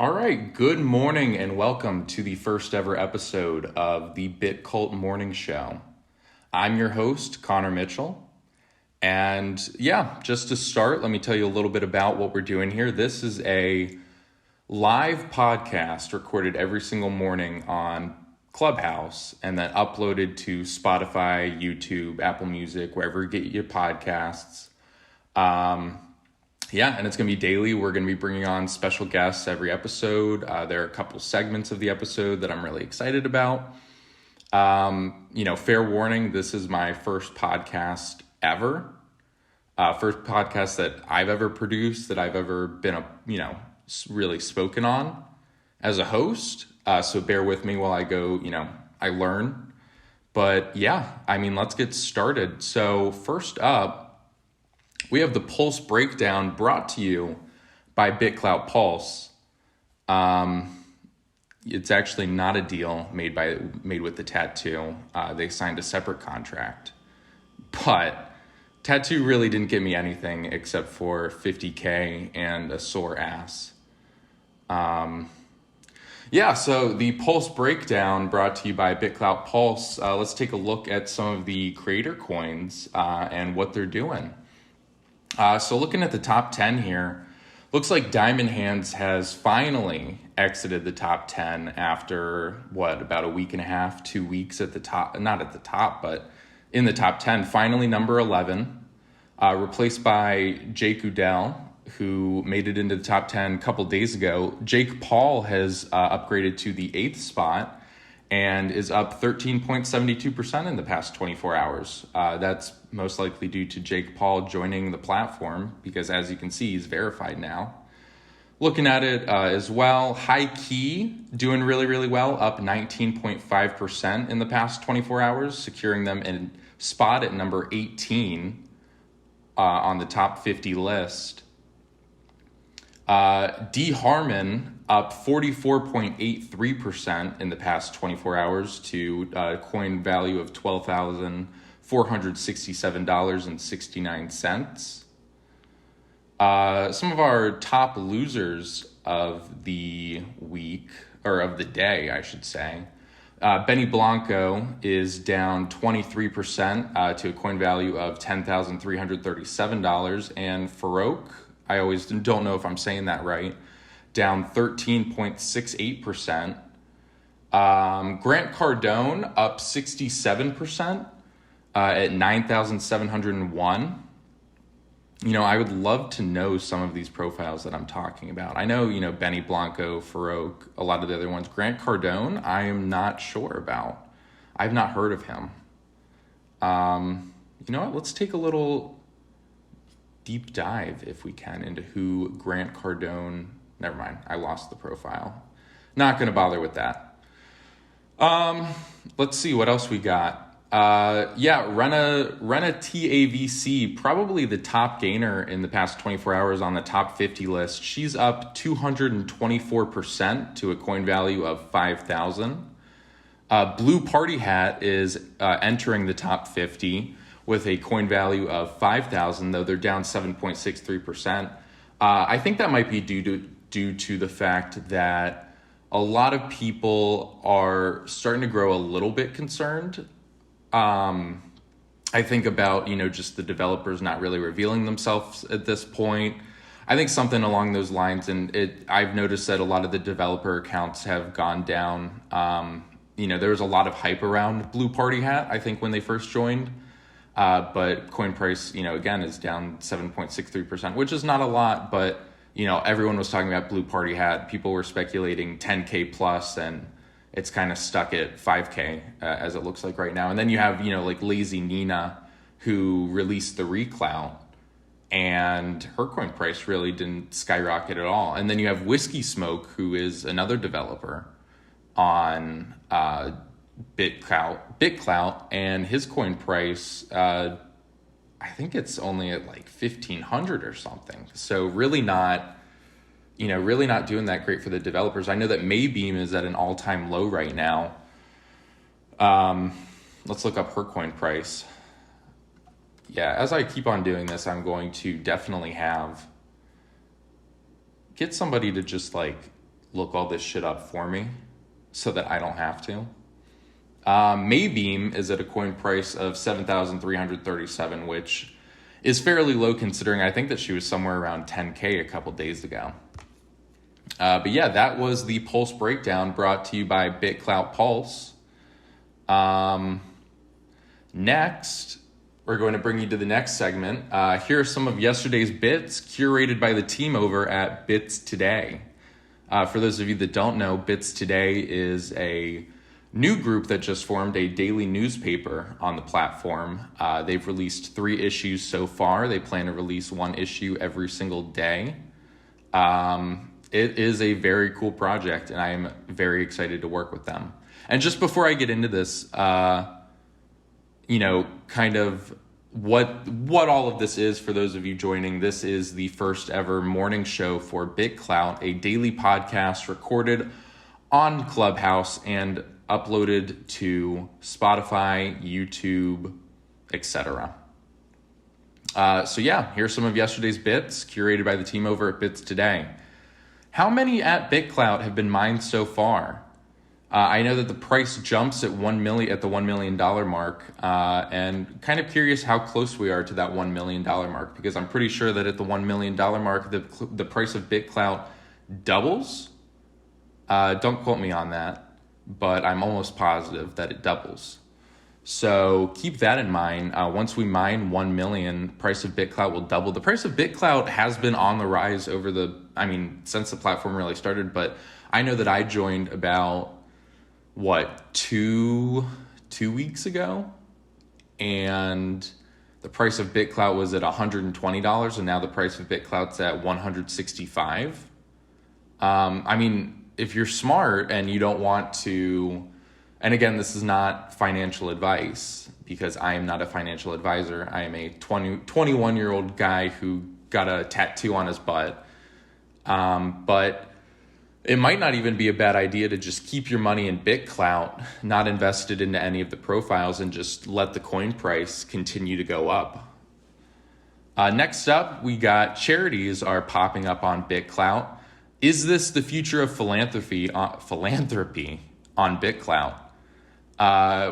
All right, good morning and welcome to the first ever episode of the BitCult Morning Show. I'm your host, Connor Mitchell. And just to start, let me tell you a little bit about what we're doing here. This is a live podcast recorded every single morning on Clubhouse and then uploaded to Spotify, YouTube, Apple Music, wherever you get your podcasts. And it's going to be daily. We're going to be bringing on special guests every episode. There are a couple segments of the episode that I'm really excited about. Fair warning, this is my first podcast ever. First podcast that I've ever produced, that I've ever been, really spoken on as a host. So bear with me while I go, I learn. But let's get started. So first up, we have the Pulse Breakdown brought to you by BitClout Pulse. It's actually not a deal made with the tattoo. They signed a separate contract. But tattoo really didn't get me anything except for $50K and a sore ass. So the Pulse Breakdown brought to you by BitClout Pulse. Let's take a look at some of the creator coins and what they're doing. So looking at the top 10 here, looks like Diamond Hands has finally exited the top 10 after, about a week and a half, 2 weeks at the top, not at the top, but in the top 10, finally number 11, replaced by Jake Udell, who made it into the top 10 a couple days ago. Jake Paul has upgraded to the 8th spot and is up 13.72% in the past 24 hours. That's most likely due to Jake Paul joining the platform because, as you can see, he's verified now. Looking at it as well, High Key doing really, really well, up 19.5% in the past 24 hours, securing them in spot at number 18 on the top 50 list. D Harmon up 44.83% in the past 24 hours to a coin value of $12,467.69. Some of our top losers of the week, or of the day, I should say. Benny Blanco is down 23% to a coin value of $10,337. And Farouk, I always don't know if I'm saying that right, down 13.68%. Grant Cardone up 67% at 9,701. I would love to know some of these profiles that I'm talking about. I know, Benny Blanco, Farouk, a lot of the other ones. Grant Cardone, I am not sure about. I've not heard of him. Let's take a little deep dive, if we can, into who Grant Cardone... Never mind, I lost the profile. Not going to bother with that. Let's see what else we got. Rena TAVC, probably the top gainer in the past 24 hours on the top 50 list. She's up 224% to a coin value of 5,000. Blue Party Hat is entering the top 50 with a coin value of 5,000, though they're down 7.63%. I think that might be due to the fact that a lot of people are starting to grow a little bit concerned. I think about, just the developers not really revealing themselves at this point. I think something along those lines, and I've noticed that a lot of the developer accounts have gone down. There was a lot of hype around Blue Party Hat, I think, when they first joined. But coin price, again, is down 7.63%, which is not a lot, but everyone was talking about Blue Party Hat. People were speculating 10K plus, and it's kind of stuck at 5K as it looks like right now. And then you have, like Lazy Nina, who released the BitClout, and her coin price really didn't skyrocket at all. And then you have Whiskey Smoke, who is another developer on BitClout, and his coin price, I think it's only at like 1,500 or something. So really not doing that great for the developers. I know that Maybeam is at an all-time low right now. Let's look up her coin price. Yeah, as I keep on doing this, I'm going to definitely get somebody to just look all this shit up for me so that I don't have to. Maybeam is at a coin price of 7,337, which is fairly low considering I think that she was somewhere around 10K a couple days ago. But yeah, that was the Pulse Breakdown brought to you by BitClout Pulse. Next, we're going to bring you to the next segment. Here are some of yesterday's bits curated by the team over at Bits Today. For those of you that don't know, Bits Today is a new group that just formed a daily newspaper on the platform. They've released 3 issues so far. They plan to release 1 issue every single day. It is a very cool project, and I am very excited to work with them. And just before I get into this, kind of what all of this is for those of you joining. This is the first ever morning show for BitClout, a daily podcast recorded on Clubhouse and uploaded to Spotify, YouTube, etc. So yeah, here's some of yesterday's bits curated by the team over at Bits Today. How many at BitClout have been mined so far? I know that the price jumps at the $1 million mark, and kind of curious how close we are to that $1 million mark, because I'm pretty sure that at the $1 million mark, the price of BitClout doubles. Don't quote me on that, but I'm almost positive that it doubles. So keep that in mind. Once we mine 1 million, price of BitClout will double. The price of BitClout has been on the rise since the platform really started, but I know that I joined about, 2 weeks ago? And the price of BitClout was at $120, and now the price of BitClout's at $165. If you're smart and you don't want to, and again, this is not financial advice because I am not a financial advisor. I am a 21-year-old guy who got a tattoo on his butt. But it might not even be a bad idea to just keep your money in BitClout, not invested into any of the profiles, and just let the coin price continue to go up. Next up, we got charities are popping up on BitClout. Is this the future of philanthropy on BitClout?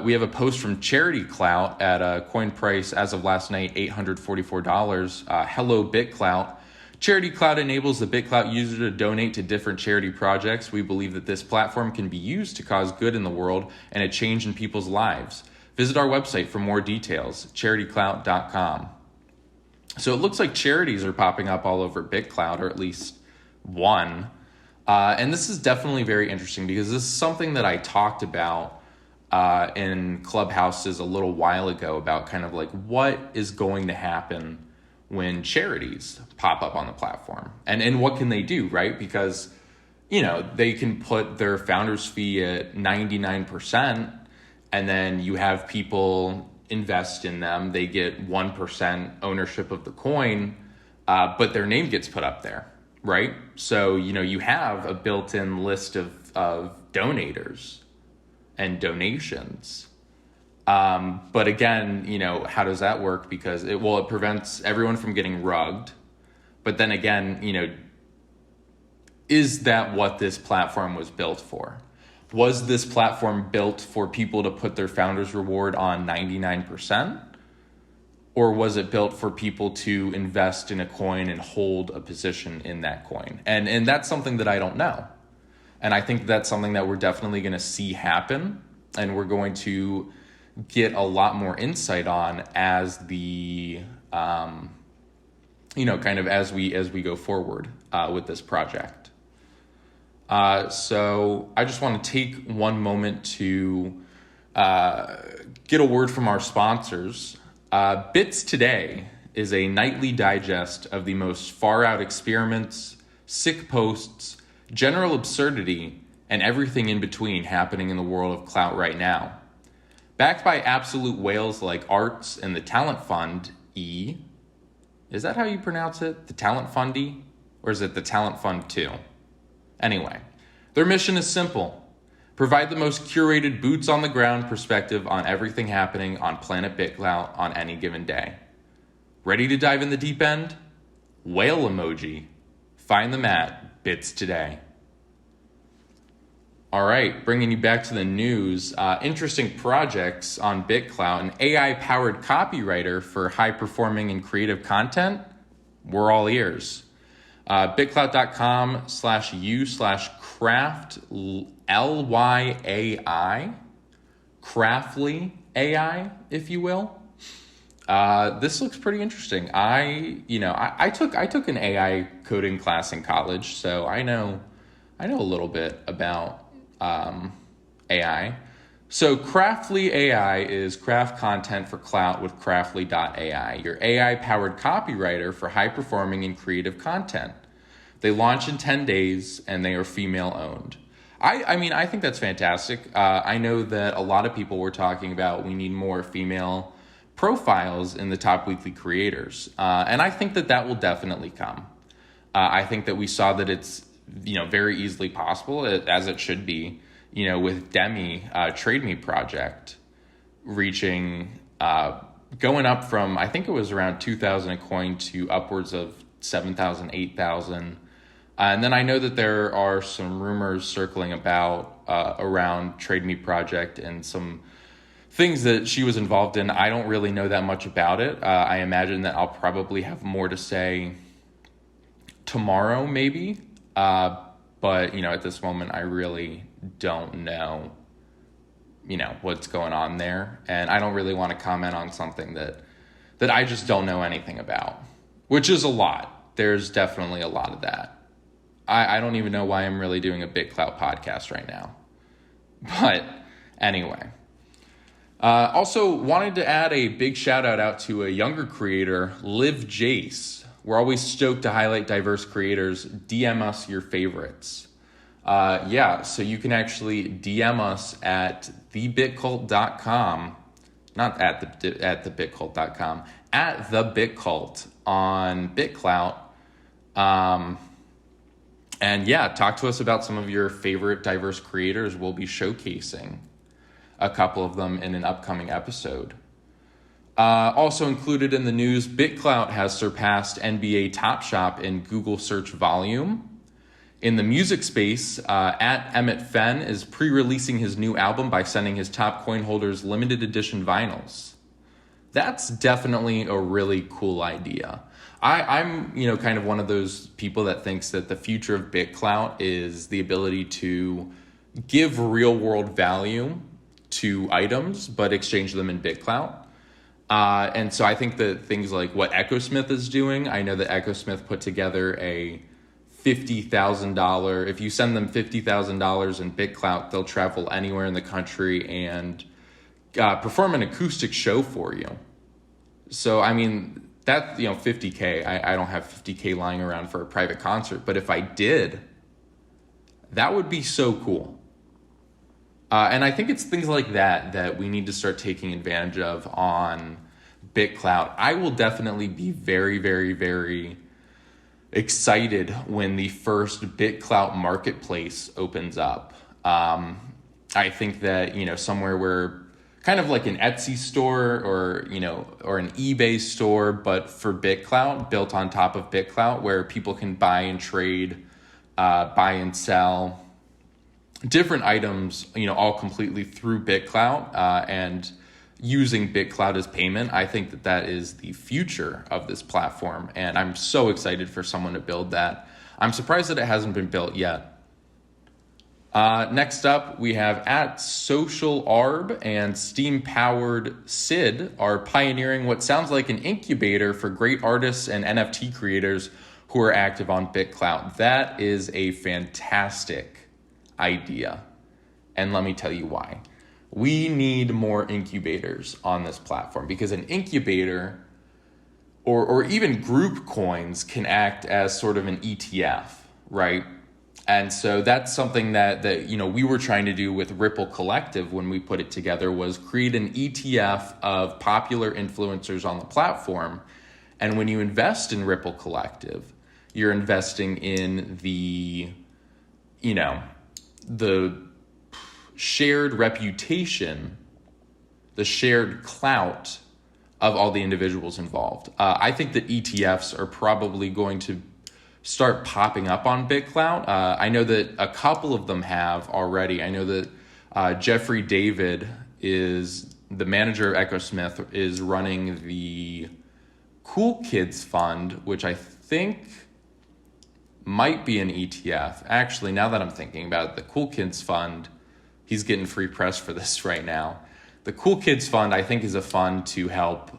We have a post from Charity Clout at a coin price as of last night, $844. Hello, BitClout. Charity Clout enables the BitClout user to donate to different charity projects. We believe that this platform can be used to cause good in the world and a change in people's lives. Visit our website for more details, charityclout.com. So it looks like charities are popping up all over BitClout, or at least one. And this is definitely very interesting because this is something that I talked about in Clubhouses a little while ago about kind of like what is going to happen when charities pop up on the platform and what can they do, right? Because, they can put their founder's fee at 99% and then you have people invest in them. They get 1% ownership of the coin, but their name gets put up there, right? So, you have a built-in list of donators and donations. But again, how does that work? Because it prevents everyone from getting rugged. But then again, is that what this platform was built for? Was this platform built for people to put their founder's reward on 99%? Or was it built for people to invest in a coin and hold a position in that coin? And that's something that I don't know. And I think that's something that we're definitely going to see happen. And we're going to get a lot more insight on as the, kind of as we go forward with this project. So I just want to take one moment to get a word from our sponsors. Bits Today is a nightly digest of the most far-out experiments, sick posts, general absurdity, and everything in between happening in the world of clout right now. Backed by absolute whales like Arts and the Talent Fund, E. Is that how you pronounce it? The Talent Fundy? Or is it the Talent Fund 2? Anyway, their mission is simple. Provide the most curated boots on the ground perspective on everything happening on Planet BitClout on any given day. Ready to dive in the deep end? Whale emoji. Find them at Bits Today. All right, bringing you back to the news. Interesting projects on BitClout, an AI-powered copywriter for high-performing and creative content. We're all ears. BitClout.com/u/craft LYAI, Craftly AI, if you will. This looks pretty interesting. I took an AI coding class in college, so I know a little bit about AI. So Craftly AI is craft content for clout with Craftly.ai, your AI-powered copywriter for high-performing and creative content. They launch in 10 days, and they are female-owned. I think that's fantastic. I know that a lot of people were talking about we need more female profiles in the top weekly creators. And I think that will definitely come. I think that we saw that it's, very easily possible, as it should be, with Demi, Trade Me Project, reaching, going up from, I think it was around 2,000 a coin to upwards of 7,000, 8,000. And then I know that there are some rumors circling about around Trade Me Project and some things that she was involved in. I don't really know that much about it. I imagine that I'll probably have more to say tomorrow, maybe. But, at this moment, I really don't know, what's going on there. And I don't really want to comment on something that I just don't know anything about, which is a lot. There's definitely a lot of that. I don't even know why I'm really doing a BitClout podcast right now. But anyway. Also wanted to add a big shout out to a younger creator, Liv Jace. We're always stoked to highlight diverse creators. DM us your favorites. So you can actually DM us at thebitcult.com, not at the bitcult.com, at the BitCult on BitClout. Talk to us about some of your favorite diverse creators. We'll be showcasing a couple of them in an upcoming episode. Also included in the news, BitClout has surpassed NBA Top Shop in Google search volume. In the music space, at Emmett Fenn is pre-releasing his new album by sending his top coin holders limited edition vinyls. That's definitely a really cool idea. I'm kind of one of those people that thinks that the future of BitClout is the ability to give real world value to items, but exchange them in BitClout. And so I think that things like what EchoSmith is doing, I know that EchoSmith put together a $50,000, if you send them $50,000 in BitClout, they'll travel anywhere in the country and perform an acoustic show for you. So, that, $50K, I don't have $50K lying around for a private concert, but if I did, that would be so cool. And I think it's things like that we need to start taking advantage of on BitClout. I will definitely be very, very, very excited when the first BitClout marketplace opens up. I think that, somewhere where kind of like an Etsy store or an eBay store, but for BitClout, built on top of BitClout, where people can buy and trade, buy and sell different items, all completely through BitClout, and using BitClout as payment. I think that is the future of this platform, and I'm so excited for someone to build that. I'm surprised that it hasn't been built yet. Next up, we have at Social Arb and Steam Powered Sid are pioneering what sounds like an incubator for great artists and NFT creators who are active on BitClout. That is a fantastic idea. And let me tell you why. We need more incubators on this platform, because an incubator or even group coins can act as sort of an ETF, right? And so that's something that we were trying to do with Ripple Collective when we put it together, was create an ETF of popular influencers on the platform. And when you invest in Ripple Collective, you're investing in the shared reputation, the shared clout of all the individuals involved. I think that ETFs are probably going to start popping up on BitClout. I know that a couple of them have already. I know that Jeffrey David is the manager of EchoSmith, is running the Cool Kids Fund, which I think might be an ETF. Actually, now that I'm thinking about it, the Cool Kids Fund, he's getting free press for this right now. The Cool Kids Fund, I think, is a fund to help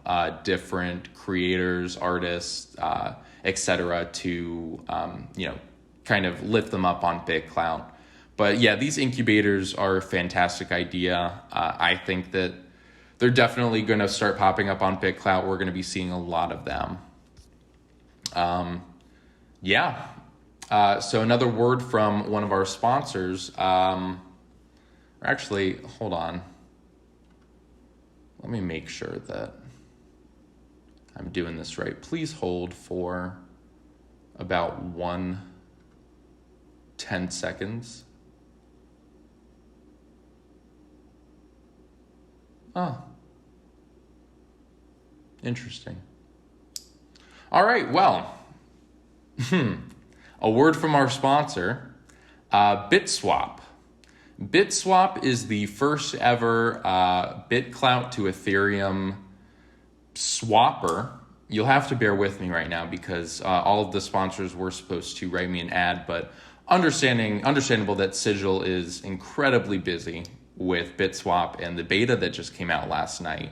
different creators, artists, etc., to kind of lift them up on BitClout. But yeah, these incubators are a fantastic idea. I think that they're definitely going to start popping up on BitClout. We're going to be seeing a lot of them. So another word from one of our sponsors. Actually, hold on. Let me make sure that I'm doing this right. Please hold for about 10 seconds. Oh, interesting. All right, well, a word from our sponsor, BitSwap. BitSwap is the first ever BitClout to Ethereum swapper. You'll have to bear with me right now because all of the sponsors were supposed to write me an ad, but understandable that Sigil is incredibly busy with BitSwap and the beta that just came out last night.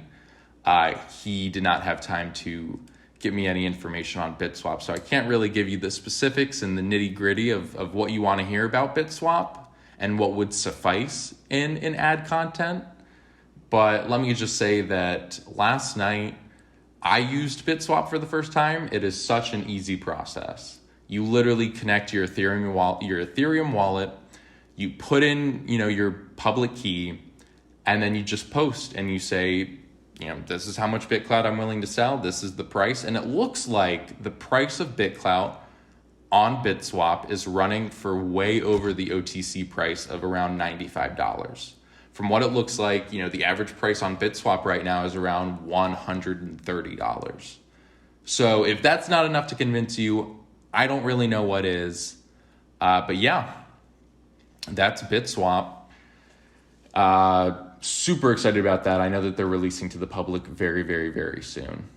He did not have time to give me any information on BitSwap, so I can't really give you the specifics and the nitty-gritty of what you want to hear about BitSwap and what would suffice in ad content. But let me just say that last night I used BitSwap for the first time. It is such an easy process. You literally connect your Ethereum wallet, you put in, your public key, and then you just post and you say, this is how much BitClout I'm willing to sell. This is the price. And it looks like the price of BitClout on BitSwap is running for way over the OTC price of around $95. From what it looks like, the average price on BitSwap right now is around $130. So if that's not enough to convince you, I don't really know what is. But yeah, that's BitSwap. Super excited about that. I know that they're releasing to the public very, very, very soon.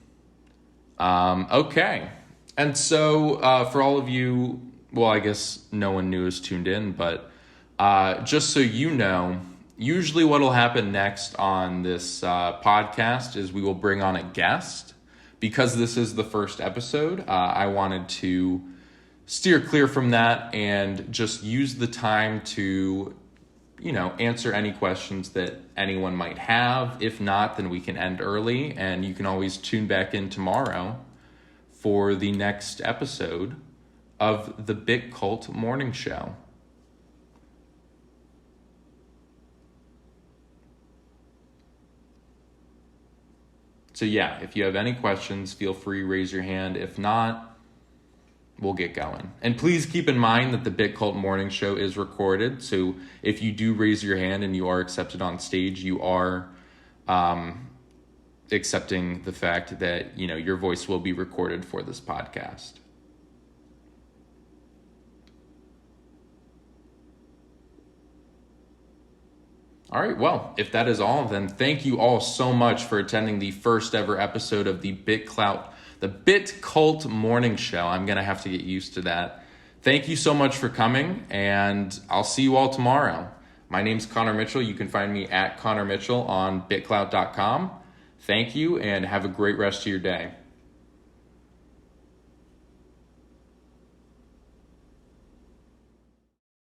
Okay. And so for all of you, well, I guess no one new is tuned in, but just so you know, usually what will happen next on this podcast is we will bring on a guest. Because this is the first episode, I wanted to steer clear from that and just use the time to, answer any questions that anyone might have. If not, then we can end early, and you can always tune back in tomorrow for the next episode of the BitCult Morning Show. So yeah, if you have any questions, feel free, raise your hand. If not, we'll get going. And please keep in mind that the BitCult Morning Show is recorded. So if you do raise your hand and you are accepted on stage, you are accepting the fact that, your voice will be recorded for this podcast. All right, well, if that is all, then thank you all so much for attending the first ever episode of the BitCult Morning Show. I'm going to have to get used to that. Thank you so much for coming, and I'll see you all tomorrow. My name's Connor Mitchell. You can find me at Connor Mitchell on BitClout.com. Thank you, and have a great rest of your day.